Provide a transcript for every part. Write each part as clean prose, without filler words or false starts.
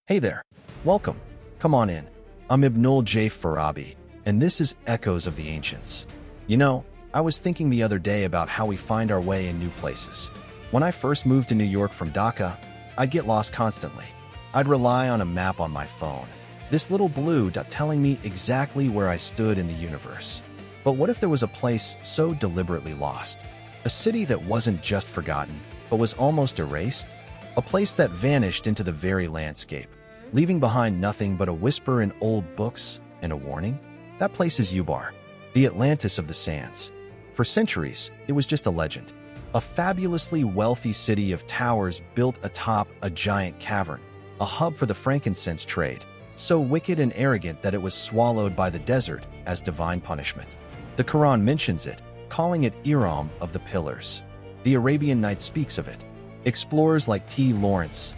Hey there. Welcome. Come on in. I'm Ibnul J. Farabi, and this is Echoes of the Ancients. I was thinking the other day about how we find our way in new places. When I first moved to New York from Dhaka, I'd get lost constantly. I'd rely on a map on my phone, this little blue dot telling me exactly where I stood in the universe. But what if there was a place so deliberately lost? A city that wasn't just forgotten, but was almost erased? A place that vanished into the very landscape, leaving behind nothing but a whisper in old books and a warning? That place is Ubar, the Atlantis of the sands. For centuries, it was just a legend. A fabulously wealthy city of towers built atop a giant cavern, a hub for the frankincense trade, so wicked and arrogant that it was swallowed by the desert as divine punishment. The Quran mentions it, calling it Iram of the Pillars. The Arabian Nights speaks of it. Explorers like T. Lawrence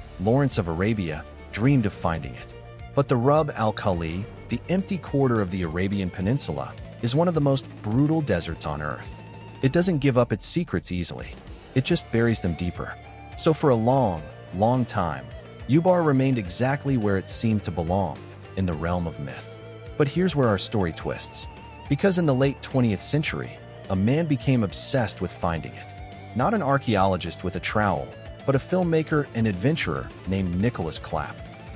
of Arabia, dreamed of finding it. But the Rub al Khali, the empty quarter of the Arabian Peninsula, is one of the most brutal deserts on Earth. It doesn't give up its secrets easily. It just buries them deeper. So for a long, long time, Ubar remained exactly where it seemed to belong, in the realm of myth. But here's where our story twists. Because in the late 20th century, a man became obsessed with finding it. Not an archaeologist with a trowel, but a filmmaker and adventurer named Nicholas Clapp.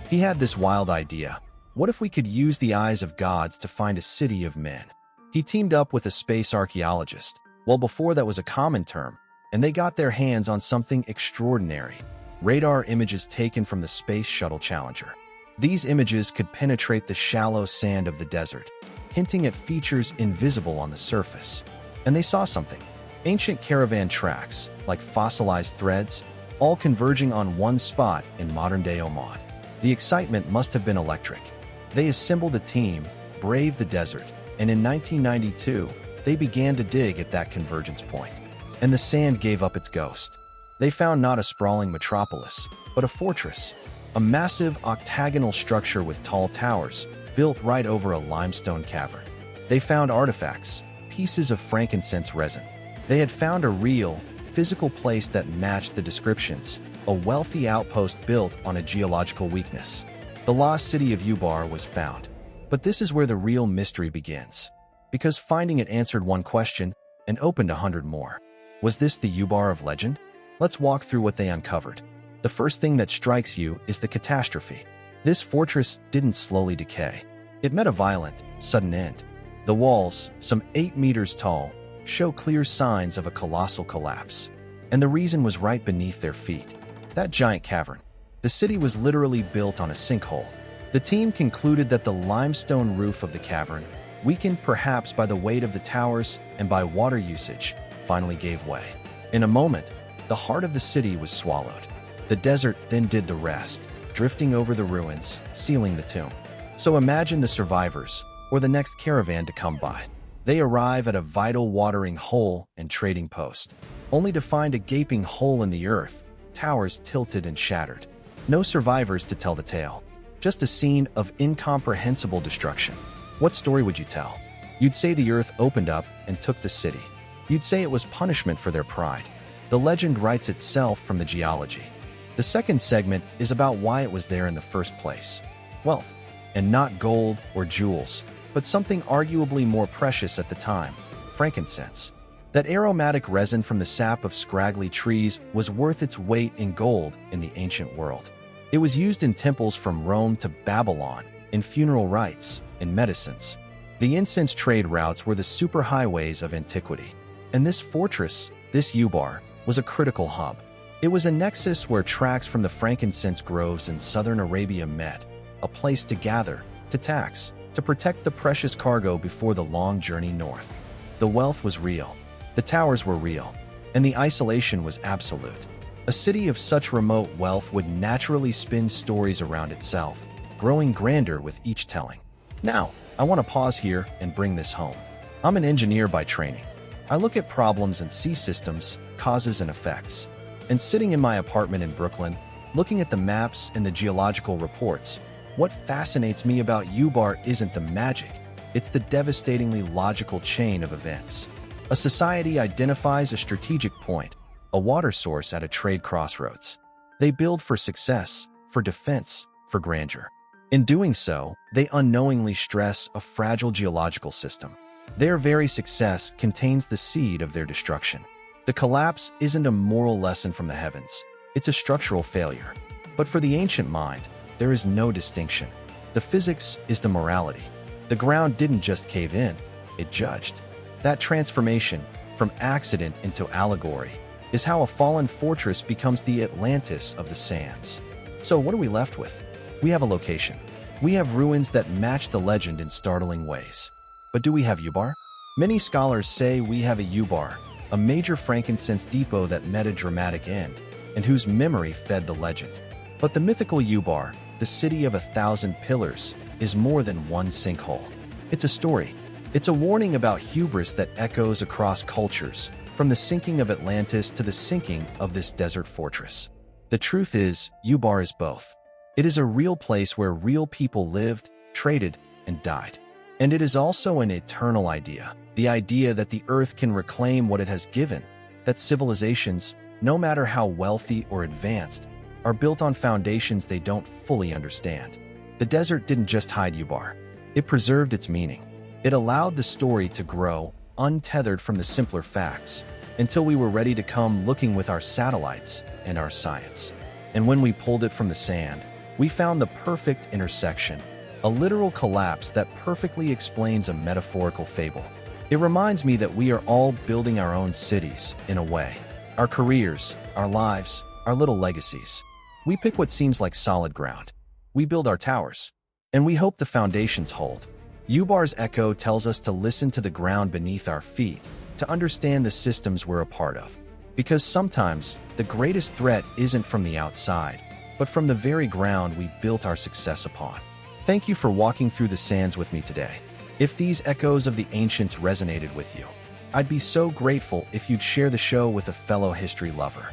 He had this wild idea. What if we could use the eyes of gods to find a city of men? He teamed up with a space archaeologist, well before that was a common term, and they got their hands on something extraordinary: radar images taken from the Space Shuttle Challenger. These images could penetrate the shallow sand of the desert, hinting at features invisible on the surface. And they saw something. Ancient caravan tracks, like fossilized threads, all converging on one spot in modern-day Oman. The excitement must have been electric. They assembled a team, braved the desert, and in 1992, they began to dig at that convergence point. And the sand gave up its ghost. They found not a sprawling metropolis, but a fortress, a massive octagonal structure with tall towers, built right over a limestone cavern. They found artifacts, pieces of frankincense resin. They had found a real, physical place that matched the descriptions, a wealthy outpost built on a geological weakness. The lost city of Ubar was found. But this is where the real mystery begins. Because finding it answered one question and opened 100 more. Was this the Ubar of legend? Let's walk through what they uncovered. The first thing that strikes you is the catastrophe. This fortress didn't slowly decay. It met a violent, sudden end. The walls, some 8 meters tall, show clear signs of a colossal collapse. And the reason was right beneath their feet. That giant cavern. The city was literally built on a sinkhole. The team concluded that the limestone roof of the cavern, weakened perhaps by the weight of the towers and by water usage, finally gave way. In a moment, the heart of the city was swallowed. The desert then did the rest, drifting over the ruins, sealing the tomb. So imagine the survivors, or the next caravan to come by. They arrive at a vital watering hole and trading post, only to find a gaping hole in the earth, towers tilted and shattered. No survivors to tell the tale, just a scene of incomprehensible destruction. What story would you tell? You'd say the earth opened up and took the city. You'd say it was punishment for their pride. The legend writes itself from the geology. The second segment is about why it was there in the first place. Wealth, and not gold or jewels, but something arguably more precious at the time: frankincense. That aromatic resin from the sap of scraggly trees was worth its weight in gold in the ancient world. It was used in temples from Rome to Babylon, in funeral rites, in medicines. The incense trade routes were the superhighways of antiquity. And this fortress, this Ubar, was a critical hub. It was a nexus where tracks from the frankincense groves in southern Arabia met, a place to gather, to tax, to protect the precious cargo before the long journey north. The wealth was real, the towers were real, and the isolation was absolute. A city of such remote wealth would naturally spin stories around itself, growing grander with each telling. Now, I want to pause here and bring this home. I'm an engineer by training. I look at problems and see systems, causes and effects. And sitting in my apartment in Brooklyn, looking at the maps and the geological reports, what fascinates me about Ubar isn't the magic, it's the devastatingly logical chain of events. A society identifies a strategic point, a water source at a trade crossroads. They build for success, for defense, for grandeur. In doing so, they unknowingly stress a fragile geological system. Their very success contains the seed of their destruction. The collapse isn't a moral lesson from the heavens, it's a structural failure. But for the ancient mind, there is no distinction. The physics is the morality. The ground didn't just cave in, it judged. That transformation, from accident into allegory, is how a fallen fortress becomes the Atlantis of the sands. So what are we left with? We have a location. We have ruins that match the legend in startling ways. But do we have Ubar? Many scholars say we have a Ubar, a major frankincense depot that met a dramatic end, and whose memory fed the legend. But the mythical Ubar, the city of 1,000 pillars, is more than one sinkhole. It's a story. It's a warning about hubris that echoes across cultures, from the sinking of Atlantis to the sinking of this desert fortress. The truth is, Ubar is both. It is a real place where real people lived, traded, and died. And it is also an eternal idea, the idea that the earth can reclaim what it has given, that civilizations, no matter how wealthy or advanced, are built on foundations they don't fully understand. The desert didn't just hide Ubar. It preserved its meaning. It allowed the story to grow, untethered from the simpler facts, until we were ready to come looking with our satellites and our science. And when we pulled it from the sand, we found the perfect intersection, a literal collapse that perfectly explains a metaphorical fable. It reminds me that we are all building our own cities, in a way. Our careers, our lives, our little legacies. We pick what seems like solid ground. We build our towers. And we hope the foundations hold. Ubar's echo tells us to listen to the ground beneath our feet, to understand the systems we're a part of. Because sometimes, the greatest threat isn't from the outside, but from the very ground we built our success upon. Thank you for walking through the sands with me today. If these echoes of the ancients resonated with you, I'd be so grateful if you'd share the show with a fellow history lover.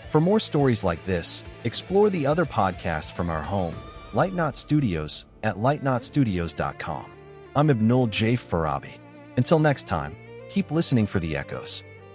For more stories like this, explore the other podcasts from our home, Light Knot Studios, at lightknotstudios.com. I'm Ibnul J. Farabi. Until next time, keep listening for the echoes.